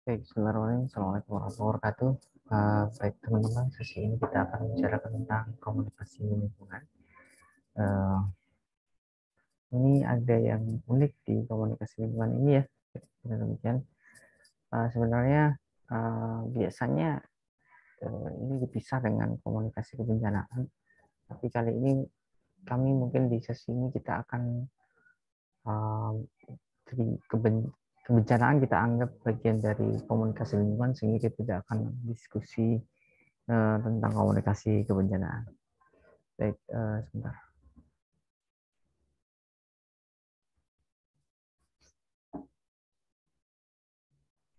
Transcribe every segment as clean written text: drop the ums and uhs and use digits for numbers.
Baik, Bismillahirrahmanirrahim. Assalamualaikum warahmatullahi wabarakatuh. Baik teman-teman, sesi ini kita akan membicarakan tentang komunikasi lingkungan. Eh, ini ada yang unik di komunikasi lingkungan ini ya. Dengan demikian, sebenarnya biasanya ini dipisah dengan komunikasi kebencanaan. Tapi kali ini kami mungkin di sesi ini kita akan uh, kebencanaan kita anggap bagian dari komunikasi lingkungan sehingga kita tidak akan diskusi tentang komunikasi kebencanaan. Baik, sebentar.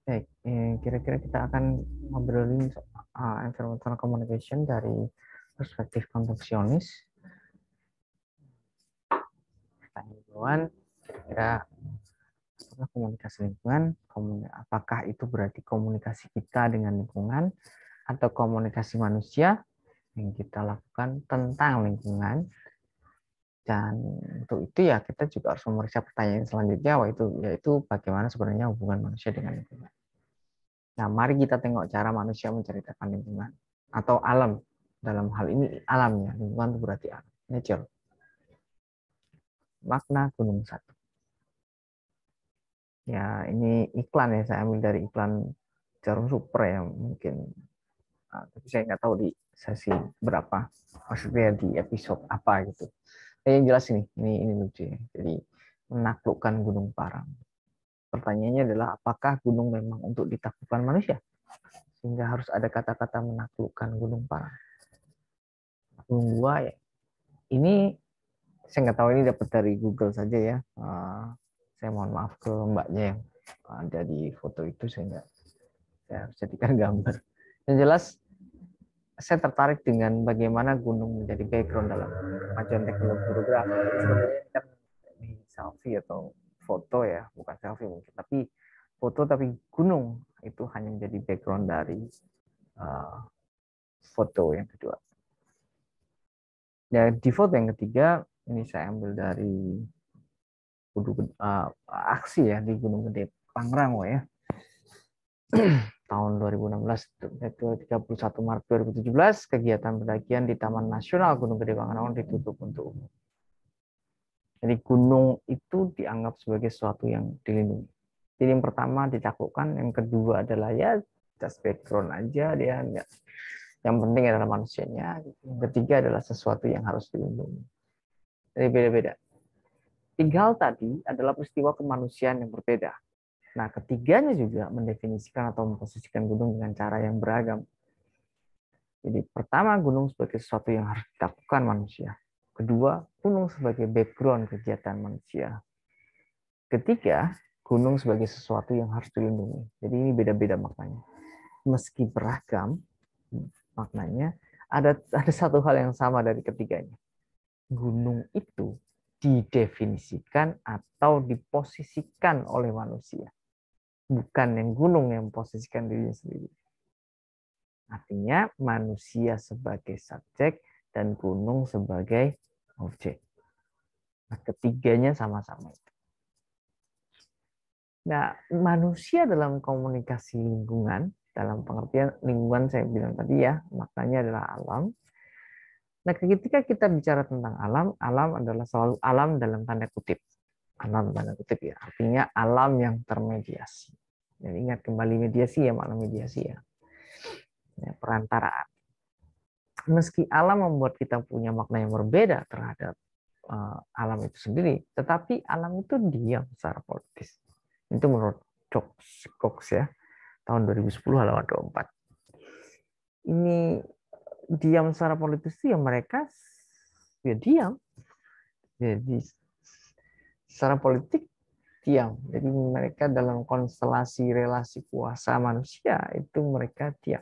Baik, kira-kira kita akan ngobrolin environmental communication dari perspektif konteksionis. Pertanyaan kira-kira komunikasi lingkungan, apakah itu berarti komunikasi kita dengan lingkungan atau komunikasi manusia yang kita lakukan tentang lingkungan. Dan untuk itu ya kita juga harus memeriksa pertanyaan selanjutnya, yaitu bagaimana sebenarnya hubungan manusia dengan lingkungan. Nah, mari kita tengok cara manusia menceritakan lingkungan atau alam. Dalam hal ini alamnya, lingkungan itu berarti alam, nature. Makna gunung satu. Ya, ini iklan ya, saya ambil dari iklan Jarum Super ya, mungkin. Tapi saya nggak tahu di sesi berapa, maksudnya di episode apa gitu. Yang jelas ini lucu ya. Jadi menaklukkan Gunung Parang. Pertanyaannya adalah apakah gunung memang untuk ditaklukkan manusia? Sehingga harus ada kata-kata menaklukkan Gunung Parang. Gunung Gua ya. Ini saya nggak tahu, ini dapat dari Google saja ya. Saya mohon maaf ke mbaknya yang ada di foto itu, saya harus jadikan gambar. Yang jelas saya tertarik dengan bagaimana gunung menjadi background dalam kemajuan teknologi fotografi. Sebenarnya kan ini selfie atau foto ya, bukan selfie mungkin, tapi foto tapi gunung itu hanya menjadi background dari uh, foto yang kedua. Ya, di foto yang ketiga ini saya ambil dari aksi ya di Gunung Gede Pangrango ya. Tahun 2016, 31 Maret 2017, kegiatan pendakian di Taman Nasional Gunung Gede Pangrango ditutup untuk umum. Jadi gunung itu dianggap sebagai sesuatu yang dilindungi. Jadi yang pertama ditaklukkan, yang kedua adalah ya just background aja dia. Yang penting adalah manusianya. Yang ketiga adalah sesuatu yang harus dilindungi. Jadi beda-beda. Tiga hal tadi adalah peristiwa kemanusiaan yang berbeda. Nah, ketiganya juga mendefinisikan atau memposisikan gunung dengan cara yang beragam. Jadi pertama, gunung sebagai sesuatu yang harus dilakukan manusia. Kedua, gunung sebagai background kegiatan manusia. Ketiga, gunung sebagai sesuatu yang harus dilindungi. Jadi ini beda-beda maknanya. Meski beragam maknanya, ada satu hal yang sama dari ketiganya. Gunung itu didefinisikan atau diposisikan oleh manusia. Bukan yang gunung yang memposisikan dirinya sendiri. Artinya manusia sebagai subjek dan gunung sebagai objek. Nah, ketiganya sama-sama itu. Nah, manusia dalam komunikasi lingkungan, dalam pengertian lingkungan saya bilang tadi ya, maknanya adalah alam. Nah, ketika kita bicara tentang alam, alam adalah selalu alam dalam tanda kutip. Alam tanda kutip ya, artinya alam yang termediasi. Jadi ingat kembali mediasi ya, makna mediasi ya. Perantaraan. Meski alam membuat kita punya makna yang berbeda terhadap alam itu sendiri, tetapi alam itu diam secara politis. Itu menurut Cox ya, tahun 2010 halaman 24. Ini diam secara politis itu ya mereka ya diam. Jadi secara politik diam. Jadi mereka dalam konstelasi relasi kuasa manusia itu mereka diam.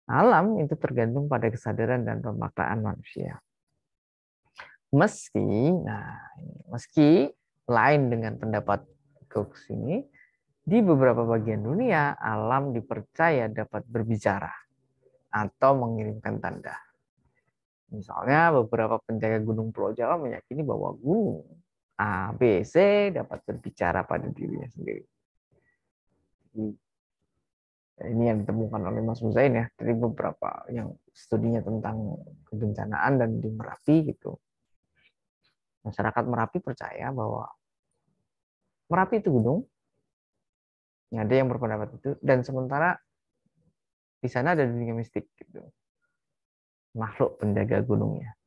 Alam itu tergantung pada kesadaran dan pemaknaan manusia. Meski lain dengan pendapat Cox ini, di beberapa bagian dunia alam dipercaya dapat berbicara atau mengirimkan tanda. Misalnya beberapa penjaga gunung Pulau Jawa meyakini bahwa gunung A, B, C dapat berbicara pada dirinya sendiri. Ini yang ditemukan oleh Mas Husain ya, dari beberapa yang studinya tentang kebencanaan dan di Merapi gitu. Masyarakat Merapi percaya bahwa Merapi itu gunung, ya, ada yang berpendapat itu, dan sementara di sana ada dunia mistik gitu, makhluk penjaga gunungnya.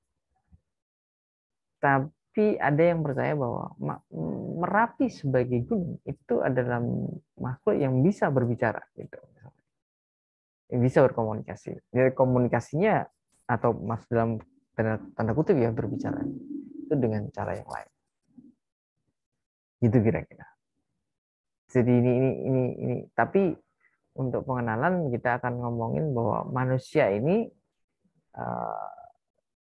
Tapi ada yang percaya bahwa Merapi sebagai gunung itu adalah makhluk yang bisa berbicara gitu, yang bisa berkomunikasi. Jadi komunikasinya atau mas dalam tanda kutip ya berbicara itu dengan cara yang lain. Gitu kira-kira. Jadi ini tapi untuk pengenalan kita akan ngomongin bahwa manusia ini uh,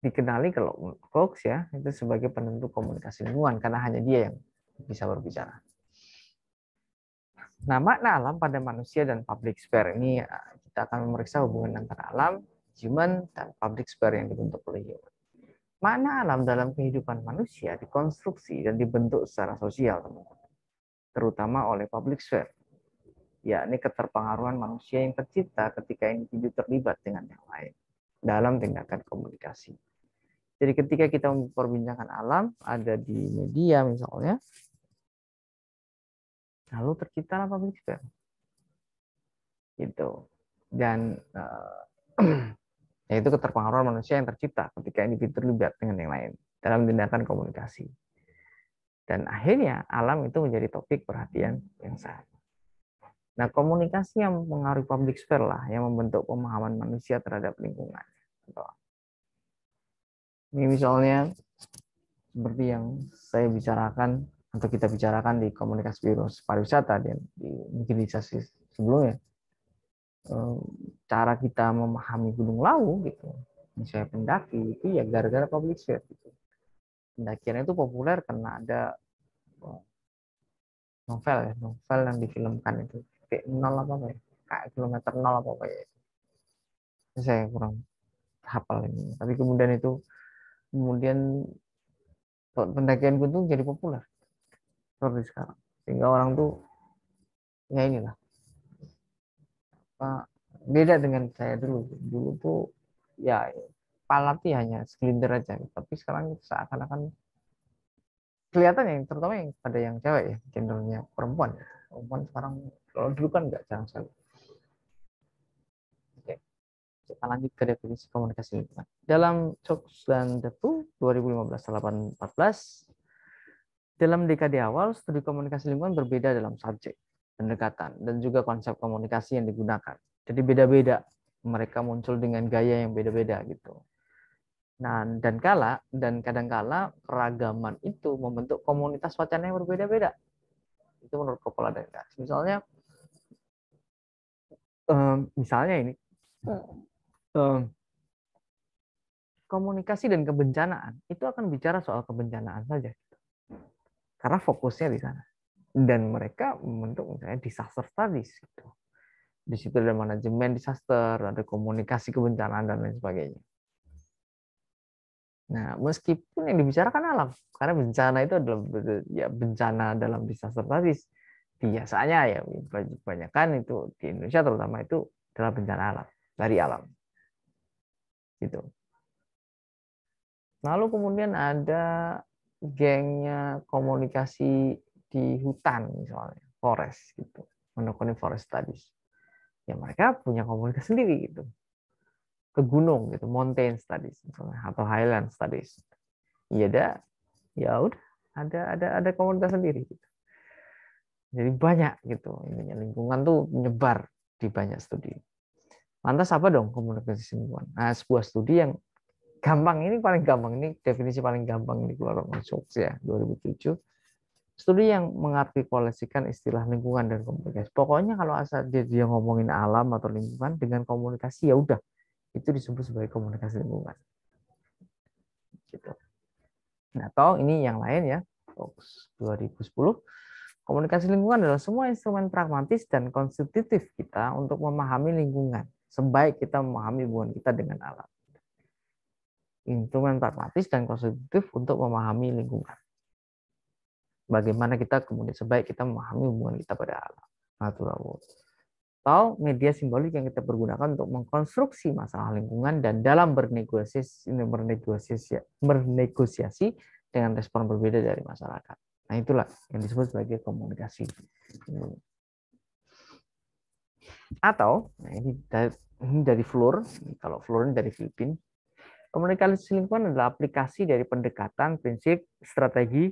dikenali kalau Cox ya itu sebagai penentu komunikasi lingkungan karena hanya dia yang bisa berbicara. Nah, makna alam pada manusia dan public sphere ini kita akan memeriksa hubungan antara alam, human, dan public sphere yang dibentuk oleh human. Makna alam dalam kehidupan manusia dikonstruksi dan dibentuk secara sosial, terutama oleh public sphere, yakni keterpengaruhan manusia yang tercipta ketika individu terlibat dengan yang lain dalam tindakan komunikasi. Jadi ketika kita memperbincangkan alam, ada di media misalnya, lalu terciptalah public sphere. Gitu. Dan yaitu keterpengaruhan manusia yang tercipta ketika individu terlibat dengan yang lain dalam tindakan komunikasi. Dan akhirnya alam itu menjadi topik perhatian yang sama. Nah, komunikasi yang mengaruhi public sphere lah yang membentuk pemahaman manusia terhadap lingkungan. Ini misalnya seperti yang saya bicarakan atau kita bicarakan di komunikasi biro pariwisata dan mungkin di sesi sebelumnya, cara kita memahami Gunung Lawu gitu, misalnya pendaki itu ya gara-gara public sphere gitu. Pendakian itu populer karena ada novel yang difilmkan itu kayak nol apa ya, kayak kilometer nol apa ya, saya kurang hafal ini. Tapi kemudian pendakian gunung jadi populer seperti sekarang, sehingga orang tuh ya inilah beda dengan saya dulu tuh ya Palati hanya segelintir aja, tapi sekarang seakan-akan kelihatan yang terutama yang pada yang cewek ya, gendernya perempuan sekarang, kalau dulu kan nggak, jarang sekali. Oke, kita lanjut ke definisi komunikasi lingkungan dalam Cox dan Depu 2015-14. Dalam dekade awal, studi komunikasi lingkungan berbeda dalam subjek, pendekatan, dan juga konsep komunikasi yang digunakan. Jadi beda-beda, mereka muncul dengan gaya yang beda-beda gitu. Nah, dan kadangkala keragaman itu membentuk komunitas wacana yang berbeda-beda. Itu menurut Kepala Daerah. Misalnya ini komunikasi dan kebencanaan itu akan bicara soal kebencanaan saja, karena fokusnya di sana. Dan mereka membentuk misalnya disaster studies gitu. Di situ ada manajemen disaster, ada komunikasi kebencanaan dan lain sebagainya. Nah, meskipun yang dibicarakan alam, karena bencana itu adalah ya bencana dalam disaster studies. Biasanya ya kebanyakan itu di Indonesia terutama itu adalah bencana alam, dari alam. Gitu. Lalu kemudian ada gengnya komunikasi di hutan misalnya, forest gitu, menekuni forest studies. Ya mereka punya komunitas sendiri gitu. Ke gunung gitu, mountain studies misalnya, atau highland studies. Iya ada, ya udah ada komunitas sendiri gitu. Jadi banyak gitu, ininya lingkungan tuh menyebar di banyak studi. Lantas apa dong komunikasi lingkungan? Nah, sebuah studi yang gampang, ini paling gampang, ini definisi paling gampang dikeluarkan oleh Cox ya 2007. Studi yang mengartikulasikan istilah lingkungan dan komunikasi. Pokoknya kalau asal dia ngomongin alam atau lingkungan dengan komunikasi ya udah itu disebut sebagai komunikasi lingkungan. Gitu. Nah, atau ini yang lain ya, Cox 2010. Komunikasi lingkungan adalah semua instrumen pragmatis dan konstitutif kita untuk memahami lingkungan, sebaik kita memahami hubungan kita dengan alam. Instrumen pragmatis dan konstitutif untuk memahami lingkungan. Bagaimana kita kemudian sebaik kita memahami hubungan kita pada alam, natural world. atau media simbolik yang kita pergunakan untuk mengkonstruksi masalah lingkungan dan dalam bernegosiasi dengan respon berbeda dari masyarakat. Nah, itulah yang disebut sebagai komunikasi. Atau, nah ini dari Floor, kalau Floor ini dari Filipina, komunikasi lingkungan adalah aplikasi dari pendekatan, prinsip, strategi,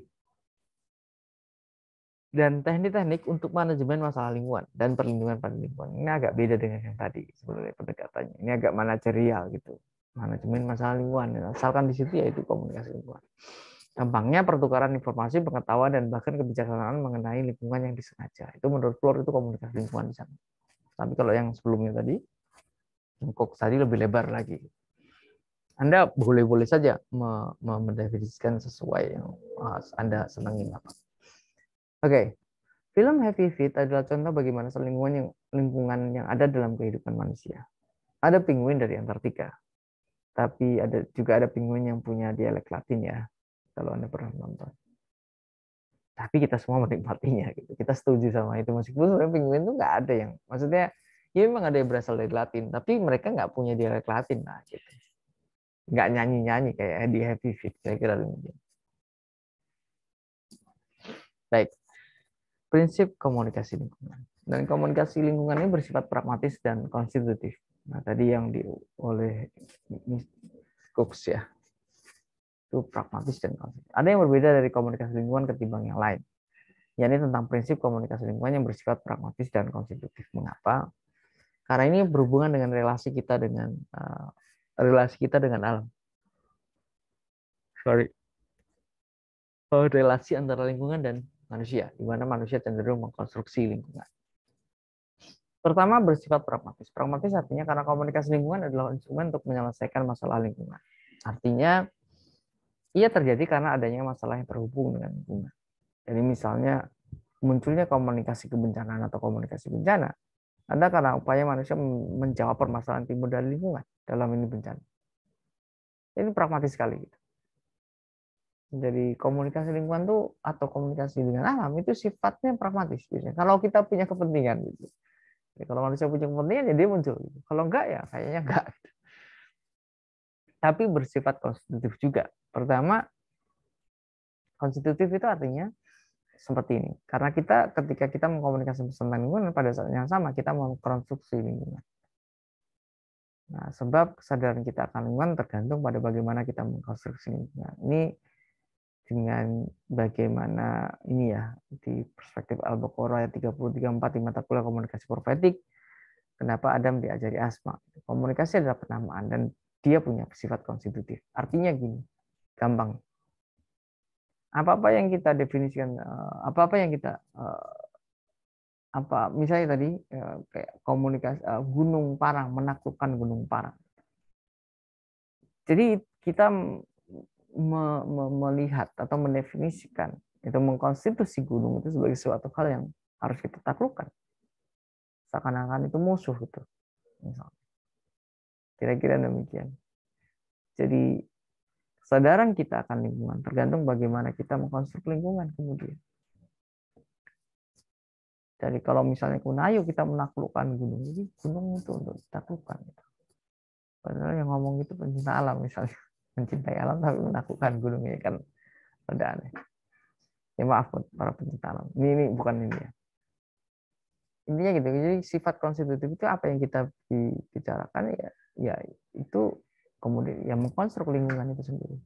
dan teknik-teknik untuk manajemen masalah lingkungan dan perlindungan pada lingkungan. Ini agak beda dengan yang tadi sebenarnya pendekatannya. Ini agak manajerial gitu. Manajemen masalah lingkungan. Asalkan di situ yaitu komunikasi lingkungan. Gampangnya pertukaran informasi, pengetahuan, dan bahkan kebijaksanaan mengenai lingkungan yang disengaja. Itu menurut Floor itu komunikasi lingkungan di sana. Tapi kalau yang sebelumnya tadi, Cox tadi lebih lebar lagi. Anda boleh-boleh saja mendefinisikan sesuai yang Anda senangi apa. Oke, film Happy Feet adalah contoh bagaimana lingkungan yang ada dalam kehidupan manusia. Ada penguin dari Antartika, tapi juga ada penguin yang punya dialek Latin ya, kalau Anda pernah nonton. Tapi kita semua menikmatinya, gitu. Kita setuju sama itu, meskipun sebenarnya penguin itu nggak ada yang, maksudnya, ya memang ada yang berasal dari Latin, tapi mereka nggak punya dialek Latin, nah gitu. Nggak nyanyi-nyanyi kayak di Happy Feet, saya kira demikian. Baik. Prinsip komunikasi lingkungan. Dan komunikasi lingkungan ini bersifat pragmatis dan konstitutif. Nah, tadi yang oleh Cox ya, itu pragmatis dan konstitutif. Ada yang berbeda dari komunikasi lingkungan ketimbang yang lain. Yakni tentang prinsip komunikasi lingkungan yang bersifat pragmatis dan konstitutif. Mengapa? Karena ini berhubungan dengan relasi kita dengan alam. Relasi antara lingkungan dan manusia, di mana manusia cenderung mengkonstruksi lingkungan. Pertama, bersifat pragmatis. Pragmatis artinya karena komunikasi lingkungan adalah instrumen untuk menyelesaikan masalah lingkungan. Artinya, ia terjadi karena adanya masalah yang terhubung dengan lingkungan. Jadi misalnya, munculnya komunikasi kebencanaan atau komunikasi bencana, ada karena upaya manusia menjawab permasalahan timbul dari lingkungan dalam ini bencana. Ini pragmatis sekali. Gitu. Jadi komunikasi lingkungan tuh atau komunikasi dengan alam itu sifatnya pragmatis. Biasanya. Kalau kita punya kepentingan, gitu. Ya, kalau manusia punya kepentingan ya dia muncul. Gitu. Kalau enggak ya kayaknya enggak. Gitu. Tapi bersifat konstitutif juga. Pertama, konstitutif itu artinya seperti ini. Karena ketika kita mengkomunikasi tentang lingkungan pada saat yang sama kita mengkonstruksi lingkungan. Nah, sebab kesadaran kita akan lingkungan tergantung pada bagaimana kita mengkonstruksi lingkungan. Ini dengan bagaimana ini ya di perspektif Al-Baqarah ayat 33-34 di mata kuliah komunikasi profetik, kenapa Adam diajari asma. Komunikasi adalah penamaan dan dia punya sifat konstitutif. Artinya gini, gampang. Apa-apa yang kita definisikan, apa-apa yang kita misalnya tadi kayak komunikasi Gunung Parang, menaklukkan Gunung Parang. Jadi kita melihat atau mendefinisikan itu mengkonstitusi gunung itu sebagai suatu hal yang harus kita taklukkan. Seakan-akan itu musuh gitu. Misalnya. Kira-kira demikian. Jadi kesadaran kita akan lingkungan tergantung bagaimana kita mengkonstruksi lingkungan kemudian. Jadi kalau misalnya ayo kita menaklukkan gunung, jadi gunung itu untuk ditaklukkan. Padahal yang ngomong itu pencinta alam misalnya, mencintai alam tapi menaklukkan gunung ya kan ada aneh. Ya maaf para pencinta alam. Ini bukan ini ya. Intinya gitu. Jadi sifat konstitutif itu apa yang kita bicarakan ya itu kemudian yang mengkonstruk lingkungan itu sendiri.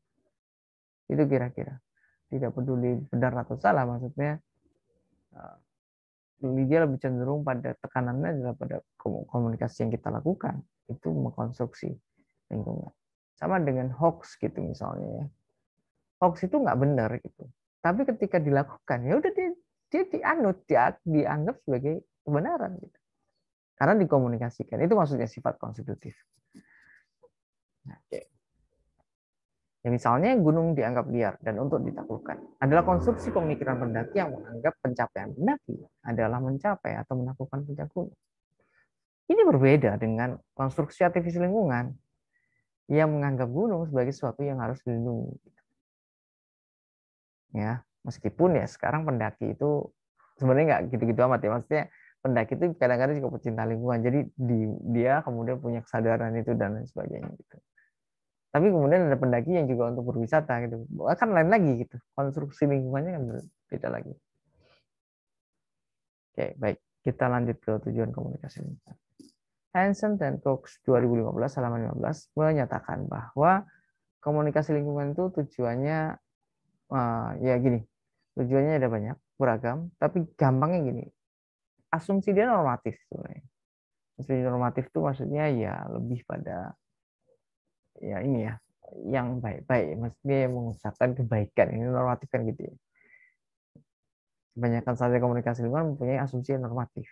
Itu kira-kira. Tidak peduli benar atau salah maksudnya. Dia lebih cenderung pada tekanannya adalah pada komunikasi yang kita lakukan itu mengkonstruksi lingkungan. Sama dengan hoax gitu misalnya ya. Hoax itu nggak benar gitu. Tapi ketika dilakukan ya udah dia dianggap sebagai kebenaran gitu. Karena dikomunikasikan. Itu maksudnya sifat konstitutif. Nah, okay. Ya, misalnya gunung dianggap liar dan untuk ditaklukkan adalah konstruksi pemikiran pendaki yang menganggap pencapaian pendaki adalah mencapai atau menaklukkan puncak gunung. Ini berbeda dengan konstruksi aktivis lingkungan yang menganggap gunung sebagai sesuatu yang harus dilindungi. Ya, meskipun ya sekarang pendaki itu sebenarnya nggak gitu-gitu amat ya. Maksudnya pendaki itu kadang-kadang juga pecinta lingkungan. Jadi dia kemudian punya kesadaran itu dan lain sebagainya gitu. Tapi kemudian ada pendaki yang juga untuk berwisata gitu. Kan lain lagi gitu. Konstruksi lingkungannya kan beda lagi. Oke, baik. Kita lanjut ke tujuan komunikasi lingkungan. Hansen dan Cox 2015 halaman 15 menyatakan bahwa komunikasi lingkungan itu tujuannya ya gini. Tujuannya ada banyak, beragam, tapi gampangnya gini. Asumsi dia normatif sebenarnya. Asumsi normatif itu maksudnya ya lebih pada ya ini ya, yang baik-baik, maksudnya yang mengusahakan kebaikan. Ini normatif kan gitu ya. Kebanyakan saja komunikasi lingkungan mempunyai asumsi yang normatif.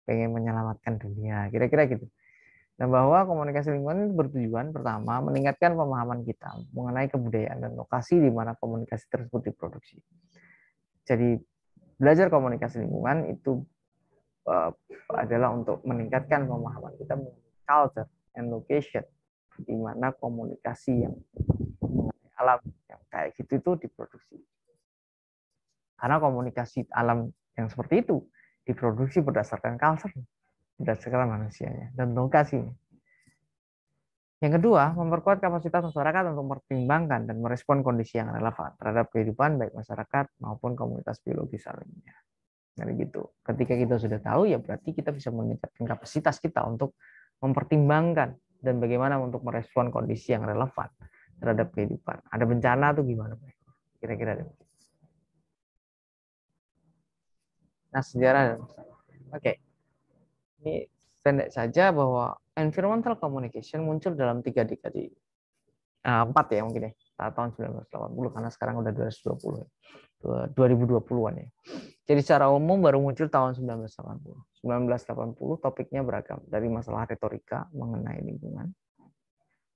Pengen menyelamatkan dunia, kira-kira gitu. Dan bahwa komunikasi lingkungan bertujuan pertama meningkatkan pemahaman kita mengenai kebudayaan dan lokasi di mana komunikasi tersebut diproduksi. Jadi belajar komunikasi lingkungan itu adalah untuk meningkatkan pemahaman kita mengenai culture and location di mana komunikasi yang mengenai alam yang kayak gitu itu diproduksi. Karena komunikasi alam yang seperti itu diproduksi berdasarkan culture, berdasarkan manusianya dan lokasinya. Yang kedua, memperkuat kapasitas masyarakat untuk mempertimbangkan dan merespon kondisi yang relevan terhadap kehidupan baik masyarakat maupun komunitas biologis lainnya. Jadi gitu. Ketika kita sudah tahu, ya berarti kita bisa meningkatkan kapasitas kita untuk mempertimbangkan dan bagaimana untuk merespon kondisi yang relevan terhadap kehidupan. Ada bencana tuh gimana? Kira-kira. Nah, sejarah. Oke. Ini pendek saja bahwa environmental communication muncul dalam 3 dekade. 4 ya mungkin ya. Tahun 1980 karena sekarang udah 2020. 2020-an ya. Jadi secara umum baru muncul tahun 1980. 1980 topiknya beragam dari masalah retorika mengenai lingkungan.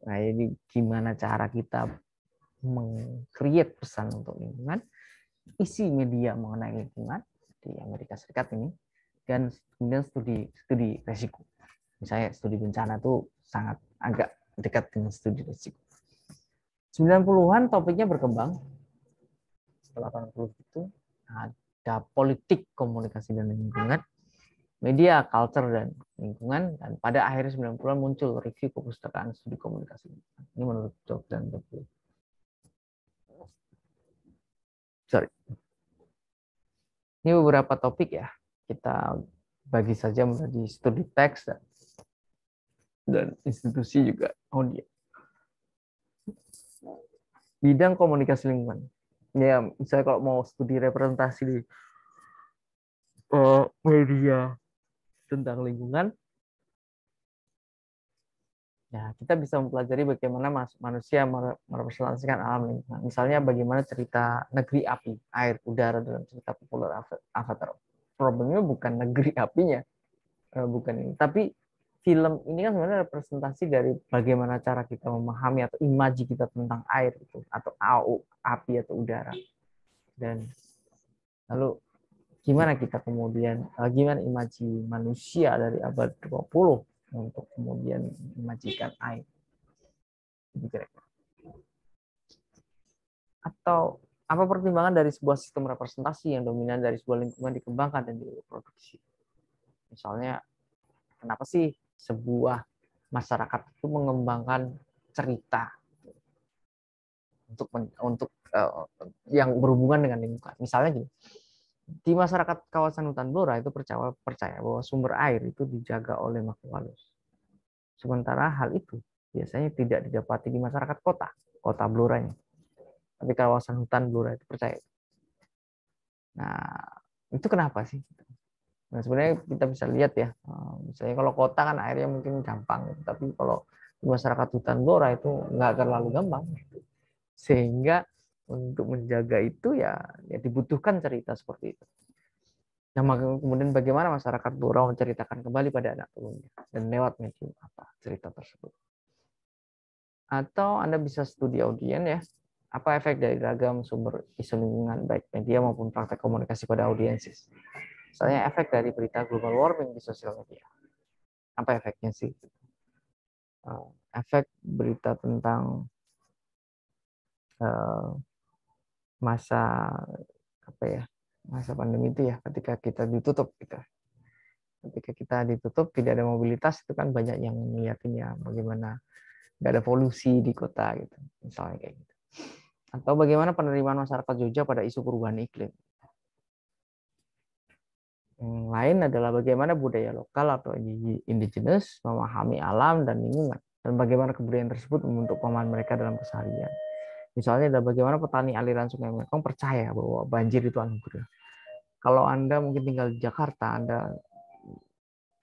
Nah, ini gimana cara kita meng-create pesan untuk lingkungan, isi media mengenai lingkungan di Amerika Serikat ini, dan kemudian studi resiko. Misalnya studi bencana itu sangat agak dekat dengan studi resiko. 90-an topiknya berkembang. Setelah 80 itu ada politik komunikasi dan lingkungan, media, culture, dan lingkungan, dan pada akhir 90-an muncul review perpustakaan studi komunikasi. Ini menurut Jordan Peele. Sorry. Ini beberapa topik ya. Kita bagi saja menjadi studi teks dan institusi juga audio. Bidang komunikasi lingkungan. Ya, misalnya kalau mau studi representasi di media tentang lingkungan, ya kita bisa mempelajari bagaimana manusia merepresentasikan alam lingkungan. Misalnya bagaimana cerita negeri api, air, udara dalam cerita populer Avatar. Problemnya bukan negeri apinya, bukan ini, tapi film ini kan sebenarnya representasi dari bagaimana cara kita memahami atau imaji kita tentang air itu atau api atau udara. Dan lalu gimana kita kemudian gimana imaji manusia dari abad 20 untuk kemudian imajikan air. Atau apa pertimbangan dari sebuah sistem representasi yang dominan dari sebuah lingkungan dikembangkan dan diproduksi. Misalnya, kenapa sih sebuah masyarakat itu mengembangkan cerita untuk yang berhubungan dengan lingkungan. Misalnya gini, di masyarakat kawasan hutan Blora itu percaya bahwa sumber air itu dijaga oleh makhluk halus. Sementara hal itu biasanya tidak didapati di masyarakat kota Bloranya. Tapi kawasan hutan Blora itu percaya. Nah, itu kenapa sih? Nah, sebenarnya kita bisa lihat ya, misalnya kalau kota kan airnya mungkin gampang, tapi kalau di masyarakat hutan Blora itu nggak terlalu gampang. Sehingga untuk menjaga itu ya dibutuhkan cerita seperti itu. Nah, kemudian bagaimana masyarakat Blora menceritakan kembali pada anak turunnya dan lewat medium apa cerita tersebut. Atau Anda bisa studi audien ya, apa efek dari ragam sumber isu lingkungan baik media maupun praktek komunikasi pada audiensis. Misalnya efek dari berita global warming di sosial media. Apa efeknya sih? Efek berita tentang masa apa ya, masa pandemi itu ya, ketika kita ditutup kita. kita ditutup, tidak ada mobilitas, itu kan banyak yang ngeliatin ya bagaimana nggak ada polusi di kota gitu, misalnya kayak gitu. Atau bagaimana penerimaan masyarakat Jogja pada isu perubahan iklim. Yang lain adalah bagaimana budaya lokal atau indigenous memahami alam dan lingkungan, dan bagaimana kebudayaan tersebut membentuk pemahaman mereka dalam keseharian. Misalnya adalah bagaimana petani aliran Sungai Mekong percaya bahwa banjir itu anugerah. Kalau Anda mungkin tinggal di Jakarta, Anda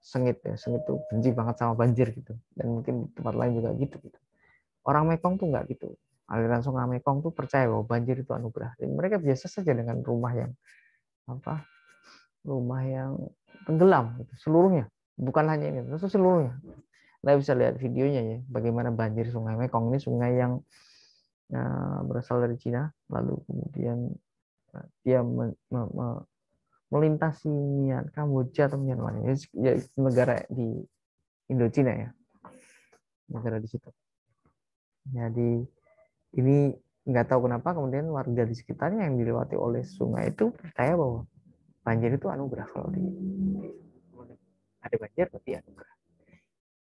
sengit ya, sengit tuh benci banget sama banjir gitu. Dan mungkin di tempat lain juga gitu. Orang Mekong tuh nggak gitu. Aliran Sungai Mekong tuh percaya bahwa banjir itu anugerah. Dan mereka biasa saja dengan rumah yang tenggelam gitu, seluruhnya. Bukan hanya ini, itu seluruhnya. Anda bisa lihat videonya ya, bagaimana banjir Sungai Mekong ini sungai yang berasal dari Cina, lalu kemudian dia melintasi Kamboja atau Myanmar, ya, negara di Indochina ya, negara di situ. Jadi ini nggak tahu kenapa kemudian warga di sekitarnya yang dilewati oleh sungai itu percaya bahwa banjir itu anugerah. Kalau ada banjir berarti anugerah.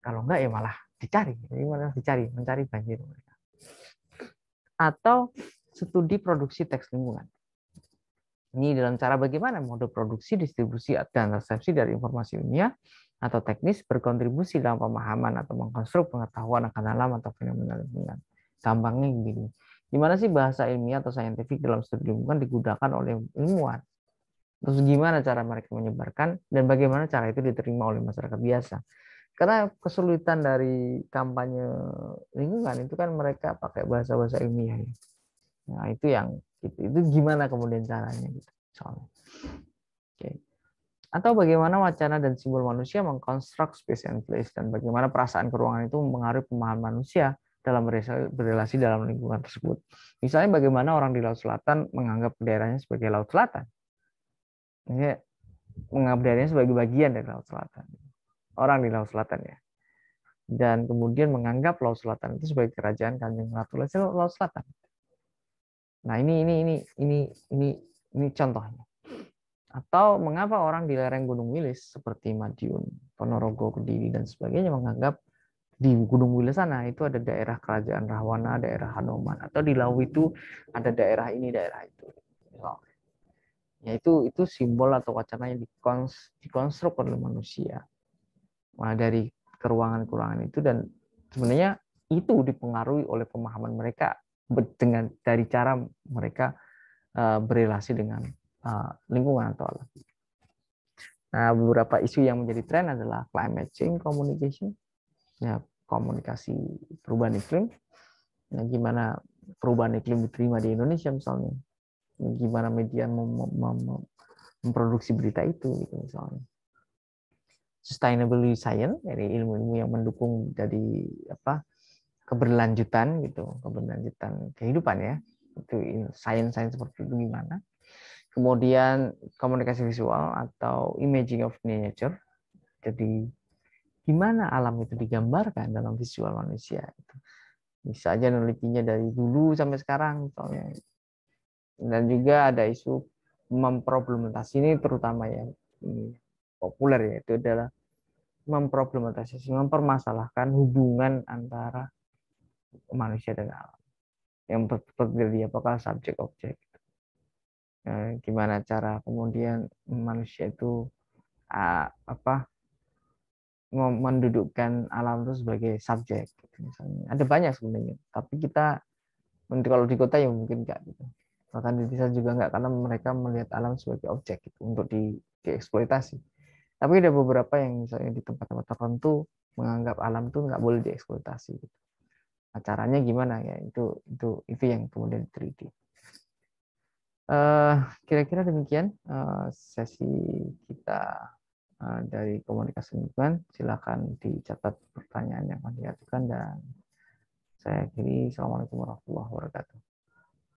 Kalau enggak ya malah dicari, mencari banjir mereka. Atau studi produksi teks lingkungan. Ini dalam cara bagaimana mode produksi, distribusi, dan resepsi dari informasi ilmiah atau teknis berkontribusi dalam pemahaman atau mengkonstruk pengetahuan akan alam atau fenomena lingkungan. Gampangnya begini. Gimana sih bahasa ilmiah atau saintifik dalam studi lingkungan digunakan oleh ilmuwan? Terus gimana cara mereka menyebarkan dan bagaimana cara itu diterima oleh masyarakat biasa? Karena kesulitan dari kampanye lingkungan itu kan mereka pakai bahasa-bahasa ilmiah. Ya. Nah, itu yang itu gimana kemudian caranya gitu. Soalnya. Oke. Atau bagaimana wacana dan simbol manusia mengkonstruk space and place, dan bagaimana perasaan keruangan itu mempengaruhi pemahaman manusia dalam berrelasi dalam lingkungan tersebut. Misalnya bagaimana orang di Laut Selatan menganggap daerahnya sebagai Laut Selatan. Ini menganggap daerahnya sebagai bagian dari Laut Selatan. Orang di Laut Selatan ya. Dan kemudian menganggap Laut Selatan itu sebagai kerajaan Kanjeng Ratu Laut Selatan. Nah, ini contohnya. Atau mengapa orang di lereng Gunung Wilis seperti Madiun, Ponorogo, Kediri dan sebagainya menganggap di Gunung Wilis sana itu ada daerah kerajaan Rahwana, daerah Hanoman, atau di Lawu itu ada daerah ini, daerah itu. Ya itu simbol atau wacana yang dikonstruk oleh manusia. Nah, dari keruangan-keruangan itu, dan sebenarnya itu dipengaruhi oleh pemahaman mereka dengan dari cara mereka berrelasi dengan lingkungan atau alam. Nah, beberapa isu yang menjadi tren adalah climate change communication, ya, komunikasi perubahan iklim. Nah, gimana perubahan iklim diterima di Indonesia misalnya, gimana media memproduksi berita itu gitu misalnya. Sustainable science, dari ilmu-ilmu yang mendukung dari keberlanjutan gitu, keberlanjutan kehidupan ya. Itu sains seperti itu gimana. Kemudian komunikasi visual atau imaging of nature. Jadi gimana alam itu digambarkan dalam visual manusia. Bisa aja nelitinya dari dulu sampai sekarang misalnya. Dan juga ada isu memproblematisasi, ini terutama yang populer, yaitu adalah memproblematisasi, mempermasalahkan hubungan antara manusia dengan alam. Yang terjadi apakah subjek objek. Gimana cara kemudian manusia itu mendudukkan alam itu sebagai subjek gitu, misalnya. Ada banyak sebenarnya, tapi kita kalau di kota ya mungkin enggak gitu. Bahkan di desa juga enggak, karena mereka melihat alam sebagai objek gitu, untuk dieksploitasi. Tapi ada beberapa yang misalnya di tempat-tempat tertentu menganggap alam itu nggak boleh dieksploitasi gitu. Nah, caranya gimana ya, itu yang kemudian diteliti. Kira-kira demikian sesi kita dari komunikasi lingkungan. Silakan dicatat pertanyaan yang akan diajukan, dan saya akhiri. Assalamualaikum warahmatullahi wabarakatuh.